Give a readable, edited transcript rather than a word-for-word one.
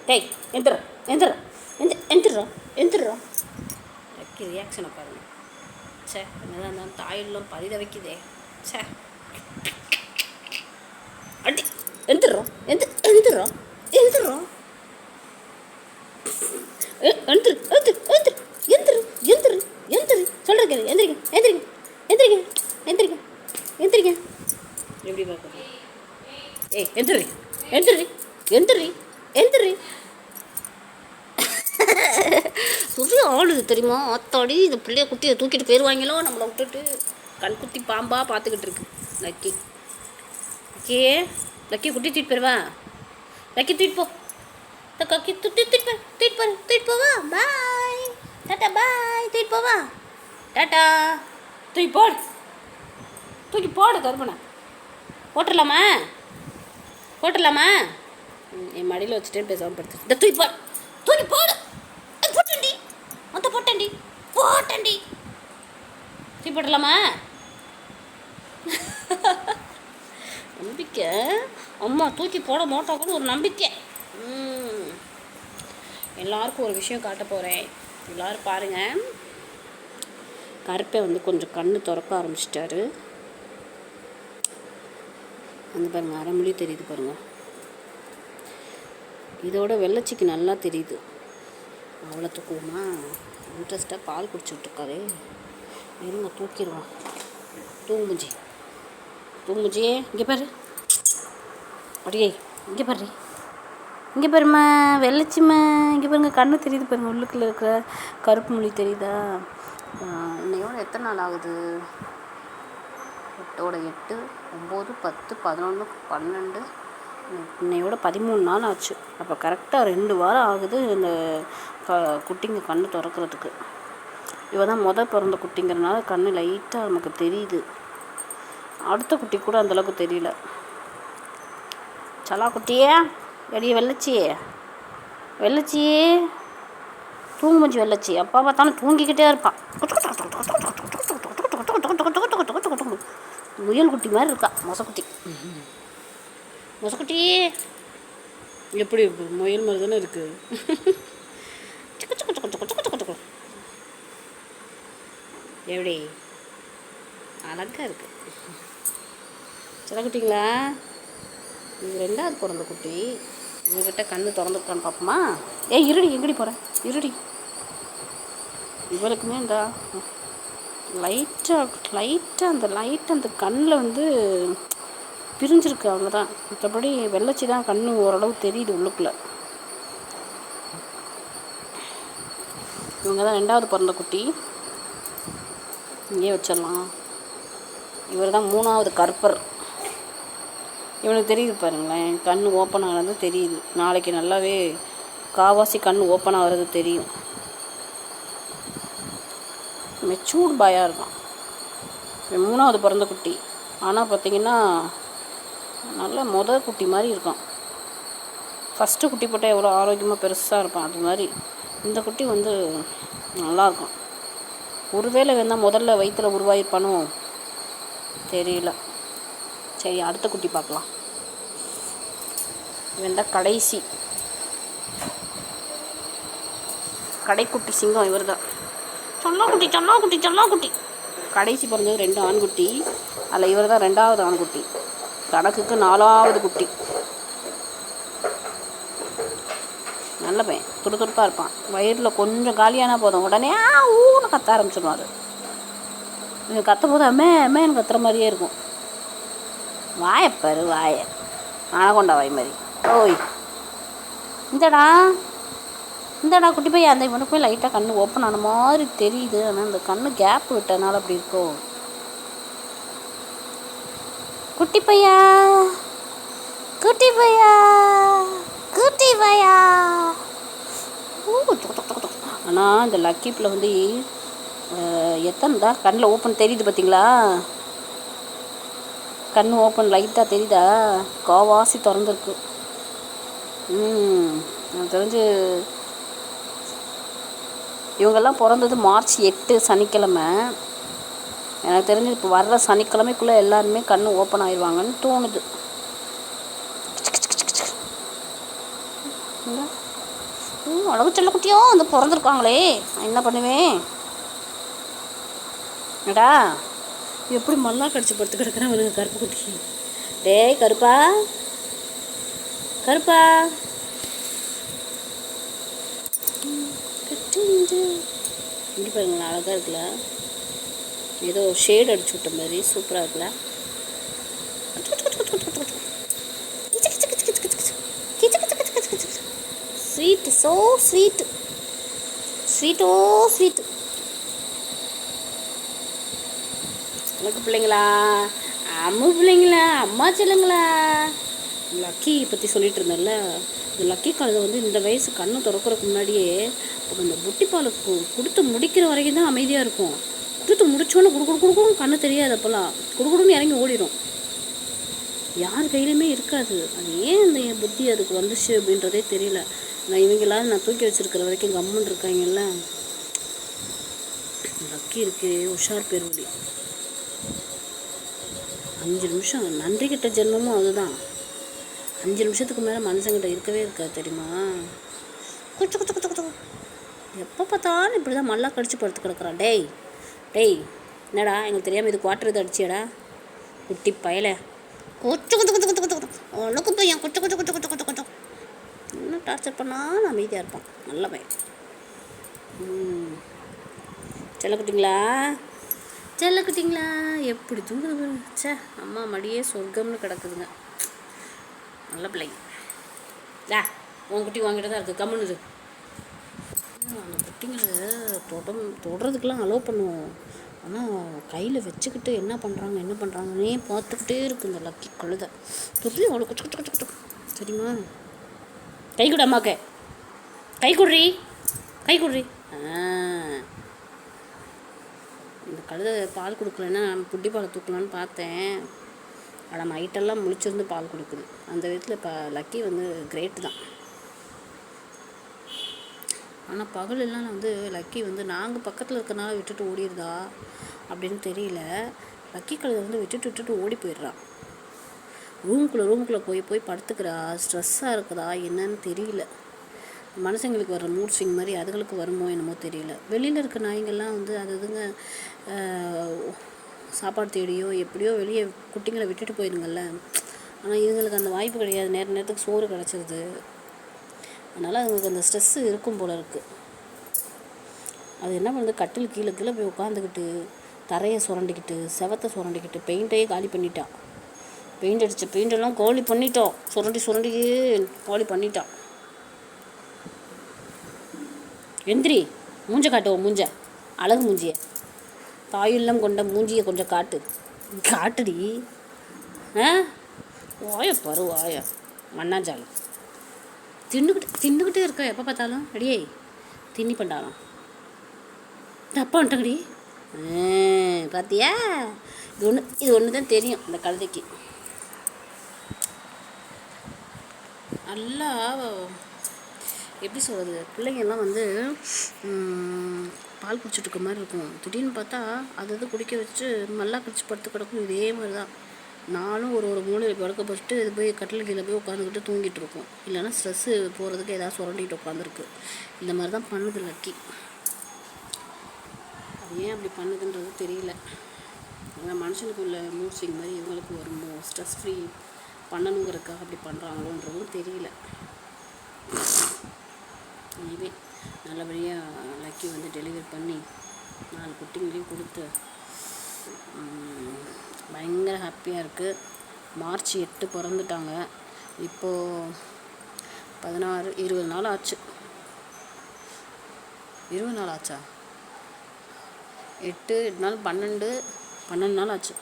டேய் எந்திர எந்திர எந்திரா எந்திரா வைக்க ரியாக்ஷனை பாருங்க. சே என்னதான் இருந்தாலும் தாயெல்லாம் பரித வைக்குதே. சே அடி எந்திரம் எந்திரம் எந்திரம் எந்திரு எந்திரு எந்திரு எந்திரு எந்திரு எந்திரு சொல்கிறேன் எந்திரிங்க எந்திரிங்க எந்திரிங்க எந்திரிங்க எந்திரிங்க எப்படி பார்க்குறது? ஏய் எந்திரி எந்திரி எந்திரி எந்திரி சுற்றி ஆளுது தெரியுமா? அத்தாடி இந்த பிள்ளைய குட்டியை தூக்கிட்டு போயிடுவாங்களோ நம்மளை விட்டுட்டு. கண்குத்தி பாம்பாக பார்த்துக்கிட்டு இருக்கு லக்கி. ஓகே லக்கி குட்டி தூக்கிட்டு போயிடுவா. லக்கி தூக்கிட்டு போ. கக்கி தூக்கிட்டு போவா. பாய் டாட்டா பாய். தூக்கிட்டு போவா. டாட்டா. தூக்கி போடு கருப்பனை. போட்டுடலாமா போட்டுடலாமா? என் மடியில் வச்சுட்டே பேசாமல் படுத்து. இந்த தூக்கி போடு. போட்டண்டி அந்த போட்டண்டி தூக்கி போட்டுடலாமா? நம்பிக்கை அம்மா தூக்கி போட மாட்டாங்கன்னு ஒரு நம்பிக்கை. எல்லாருக்கும் ஒரு விஷயம் காட்ட போகிறேன். எல்லோரும் பாருங்கள். கருப்பை வந்து கொஞ்சம் கண்ணு திறக்க ஆரம்பிச்சிட்டாரு. அந்த பாருங்கள் அரை மொழி தெரியுது பாருங்கள். இதோட வெள்ளச்சிக்கு நல்லா தெரியுது. அவ்வளோ தூக்குவோமா? இன்ட்ரெஸ்ட்டாக பால் குடிச்சுட்ருக்காரு. இருங்க தூக்கிடுவான். தூங்குஞ்சியே இங்கே பாரு. அப்படியே இங்கே பாருமா வெள்ளச்சிம்மா. இங்கே பாருங்க கண்ணு தெரியுது பாருங்கள். உள்ளுக்குள்ளே இருக்கிற கருப்பு மொழி தெரியுதா? இன்னையோட எத்தனை நாள் ஆகுது? 8 8 9 10 11 12 இன்னையோட 13 நாள் ஆச்சு. அப்போ கரெக்டாக 2 வாரம் ஆகுது இந்த குட்டிங்க கண்ணு திறக்கிறதுக்கு. இவ தான் பிறந்த குட்டிங்கிறனால கண்ணு லைட்டாக நமக்கு தெரியுது. அடுத்த குட்டி கூட அந்தளவுக்கு தெரியல. சலா குட்டியே எடிய வெள்ளச்சியே தூங்குமஞ்சி வெள்ளச்சி. அப்பா பார்த்தாலும் தூங்கிக்கிட்டே இருப்பான். முயல் குட்டி மாதிரி இருக்கா மொசக்குட்டி. எப்படி இருக்கு? முயல் மாதிரி தானே இருக்கு. எப்படி அழகாக இருக்கு. சில குட்டிங்களா? இது 2வது பிறந்த குட்டி. இவங்கிட்ட கண்ணு திறந்துருக்கான்னு பார்ப்போமா? இருடி எங்கடி போகிறேன்? இருடி. இவளுக்குமே இந்த லைட்டாக அந்த கண்ணில் வந்து பிரிஞ்சிருக்கு அவ்வளோதான். மற்றபடி வெள்ளச்சி தான் கண்ணு ஓரளவு தெரியுது உள்ளுக்குள்ளே. இவங்க தான் 2வது பிறந்த குட்டி. இங்கே வச்சிடலாம். இவர் தான் 3வது கருப்பர். இவனுக்கு தெரியுது பாருங்களேன். கண் ஓப்பன் ஆகிறது தெரியுது. நாளைக்கு நல்லாவே காவாசி கண் ஓப்பன் ஆகிறது தெரியும். மெச்சூர்ட் பாயாக இருக்கான். 3வது பிறந்த குட்டி. ஆனால் பார்த்திங்கன்னா நல்ல குட்டி மாதிரி இருக்கான். ஃபஸ்ட்டு குட்டி போட்டால் எவ்வளோ ஆரோக்கியமாக பெருசாக இருப்பான். அது மாதிரி இந்த குட்டி வந்து நல்லாயிருக்கும். ஒருவேளை வேணால் முதல்ல வயிற்றில் உருவாயிருப்பானோ தெரியல. சரி அடுத்த குட்டி பார்க்கலாம். இவன் தான் கடைக்குட்டி சிங்கம். இவர் தான் சொல்லாக்குட்டி. கடைசி பிறந்தது 2 ஆண்குட்டி. அதில் இவர் தான் 2வது ஆண்குட்டி. கணக்குக்கு 4வது குட்டி. நல்ல பையன், துருதுருப்பாக இருப்பான். வயிறில் கொஞ்சம் காலியானா போதும் உடனே ஊன்னு கத்த ஆரம்பிச்சிடுவான். அது இவன் கத்தும் போது அம்மேன்னு கத்துற மாதிரியே இருக்கும். வாயப்பாரு ஆனகொண்டா வாய் மாதிரி. ஓய் இந்தடா குட்டி பையன். அந்த இவனுக்குமே லைட்டாக கண்ணு ஓப்பன் ஆன மாதிரி தெரியுது. ஆனால் அந்த கண்ணு கேப் விட்டனால அப்படி இருக்கும். குட்டி பையா ஆனால் இந்த லக்கிப்பில் வந்து எத்தனை தான் கண்ணில் ஓப்பன் தெரியுது பார்த்தீங்களா? கண் ஓப்பன் லைட்டாக தெரியுதா? காவாசி திறந்துருக்கு. எனக்கு தெரிஞ்சு இவங்கெல்லாம் பிறந்தது மார்ச் 8 சனிக்கிழமை. எனக்கு தெரிஞ்சு இப்போ வர்ற சனிக்கிழமைக்குள்ளே எல்லாருமே கண் ஓப்பன் ஆயிடுவாங்கன்னு தோணுது. அழகு செல்ல குட்டியோ வந்து பிறந்திருக்காங்களே, நான் என்ன பண்ணுவேன்? ஏடா எப்படி மல்லா கடிச்சு படுத்து கிடக்குறேன் அவனுங்க கருப்பு குட்டி. டேய் கருப்பா, கருப்பா இங்கே பாருங்களா, அழகாக இருக்குல்ல, ஏதோ ஷேட் அடிச்சு விட்ட மாதிரி சூப்பராக இருக்குல்ல. ஸ்வீட், ஸோ ஸ்வீட், ஸ்வீட்டோ ஸ்வீட். எனக்கு பிள்ளைங்களா, அம்மா பிள்ளைங்களா, அம்மா செல்லுங்களா. லக்கி பற்றி சொல்லிட்டு இருந்தேன்ல, இந்த லக்கி கழுதை வந்து இந்த வயசு கண்ணு திறக்கிறதுக்கு முன்னாடியே அப்போ இந்த புட்டி பால் கொடுத்து முடிக்கிற வரைக்கும் தான் அமைதியாக இருக்கும். கொடுத்து முடிச்சோன்னு குடுக்குன்னு கண்ணு தெரியாது, அப்போல்லாம் குடுக்குன்னு இறங்கி ஓடிடும். யார் கையிலுமே இருக்காது. அது ஏன் அந்த புத்தி அதுக்கு வந்துச்சு அப்படின்றதே தெரியல. நான் இவங்களாம் நான் தூக்கி வச்சிருக்கிற வரைக்கும் கம்முன்னு இருக்காங்கல்ல. லக்கி இருக்கு உஷார் பேர்வழி. 5 நிமிஷம் நன்றி கிட்ட ஜென்மமும் அதுதான். 5 நிமிஷத்துக்கு மேலே மனுஷங்கிட்ட இருக்கவே இருக்காது தெரியுமா. குச்சு குச்சு குச்சு குச்சு எப்போ பார்த்தாலும் இப்படி தான் மல்லா கடிச்சு படுத்து கிடக்குறான். டேய் டேய் என்னடா எங்களுக்கு தெரியாமல் இது குவாட்டர் இது அடிச்சியடா குட்டி பயலை. கொச்சு குச்சு குச்சு குச்சு குச்சு உனக்கு பையன் குச்சு குச்சு குச்சு குச்சு குச்சு குச்சு இன்னும் டார்ச்சர் பண்ணாலும் அமைதியாக இருப்பான். நல்ல பையன். செல்லக்குட்டிங்களா, செல்லக்குட்டிங்களா எப்படி தூங்குது. சே, அம்மா மடியே சொர்க்கம்னு கிடக்குதுங்க. நல்ல பிள்ளைங்க. உன் குட்டி வாங்கிட்டு தான் இருக்குது, கம்முனுது. அந்த குட்டிங்களை தொடுறதுக்கெலாம் அலோவ் பண்ணுவோம். ஆனால் கையில் வச்சுக்கிட்டு என்ன பண்ணுறாங்கன்னே பார்த்துக்கிட்டே இருக்குது இந்த லக்கி கழுதை. துள்ளி அவ்வளோ குச்சு குச்சு குச்சு குச்சு சரிம்மா. கை கொடு அம்மாக்கு, கை குடுறி, கை குடுறி. இந்த கழுதை பால் கொடுக்கலன்னா புட்டி பாலை தூக்கலான்னு பார்த்தேன். ஆனால் நைட்டெல்லாம் முழிச்சிருந்து பால் கொடுக்குது. அந்த விதத்தில் இப்போ லக்கி வந்து கிரேட்டு தான். ஆனால் பகலெல்லாம் வந்து லக்கி வந்து நாங்கள் பக்கத்தில் இருக்கிறனால விட்டுட்டு ஓடிடுதா அப்படின்னு தெரியல. லக்கி கழுதை வந்து விட்டுட்டு ஓடி போயிடுறான். ரூமுக்குள்ளே போய் படுத்துக்கிறா. ஸ்ட்ரெஸ்ஸாக இருக்குதா என்னன்னு தெரியல. மனுஷங்களுக்கு வர்ற மூட் ஸ்விங் மாதிரி அதுகளுக்கு வருமோ என்னமோ தெரியல. வெளியில் இருக்க நாய்ங்கள்லாம் வந்து அதுங்க சாப்பாடு தேடியோ எப்படியோ வெளியே குட்டிங்களை விட்டுட்டு போயிடுங்கள்ல. ஆனால் இதுங்களுக்கு அந்த வாய்ப்பு கிடையாது. நேரத்துக்கு சோறு கிடச்சிருது. அதனால் அதுங்களுக்கு அந்த ஸ்ட்ரெஸ்ஸு இருக்கும் போல் இருக்குது. அது என்ன பண்ணுது, கட்டில் கீழே போய் உட்காந்துக்கிட்டு தரையை சுரண்டிக்கிட்டு செவத்தை சுரண்டிக்கிட்டு பெயிண்ட்டையே காலி பண்ணிட்டான். பெயிண்டெல்லாம் காலி பண்ணிட்டோம். சுரண்டியே காலி பண்ணிட்டான். எந்திரி, மூஞ்ச காட்டுவோம். மூஞ்ச அழகு மூஞ்சிய, தாயுள்ளம் கொண்ட மூஞ்சியை கொஞ்சம் காட்டுடி. வாய பாரு, வாய மண்ணாஞ்சாலும் தின்னுக்கிட்டே இருக்க எப்போ பார்த்தாலும். அடியே தின்னி பண்ணாலாம் தப்பா வந்துட்டங்கடி. பார்த்தியா, இது ஒன்று தான் தெரியும் இந்த கழுதைக்கு. நல்லா எப்படி சொல்கிறது, பிள்ளைங்கள்லாம் வந்து பால் குடிச்சிட்டு இருக்க மாதிரி இருக்கும். திடீர்னு பார்த்தா அது குடிக்க வச்சு மல்லா கடிச்சு படுத்து கிடக்கும். இதே மாதிரி தான் நானும் ஒரு மூலையில் படுக்க போச்சுட்டு இது போய் கட்டில் கீழே போய் உட்காந்துக்கிட்டு தூங்கிட்டு இருக்கோம். இல்லைன்னா ஸ்ட்ரெஸ்ஸு போகிறதுக்கு ஏதாவது சுரண்டிட்டு உட்காந்துருக்கு. இந்த மாதிரி தான் பண்ணுது லக்கி. அது ஏன் அப்படி பண்ணுதுன்றது தெரியல. ஆனால் மனுஷனுக்கு உள்ள மூட் ஸ்விங் மாதிரி இவங்களுக்கு வருமோ, ஸ்ட்ரெஸ் ஃப்ரீ பண்ணணுங்கிறதுக்காக அப்படி பண்ணுறாங்களோன்றதும் தெரியல. இதுவே நல்லபடியாக லக்கி வந்து டெலிவரி பண்ணி 4 குட்டிங்களையும் கொடுத்து பயங்கர ஹாப்பியாக இருக்குது. மார்ச் 8 பிறந்துட்டாங்க. இப்போது 16 20 நாள் ஆச்சு. 20 நாள் ஆச்சா? 8 நாள் 12 நாள் ஆச்சு.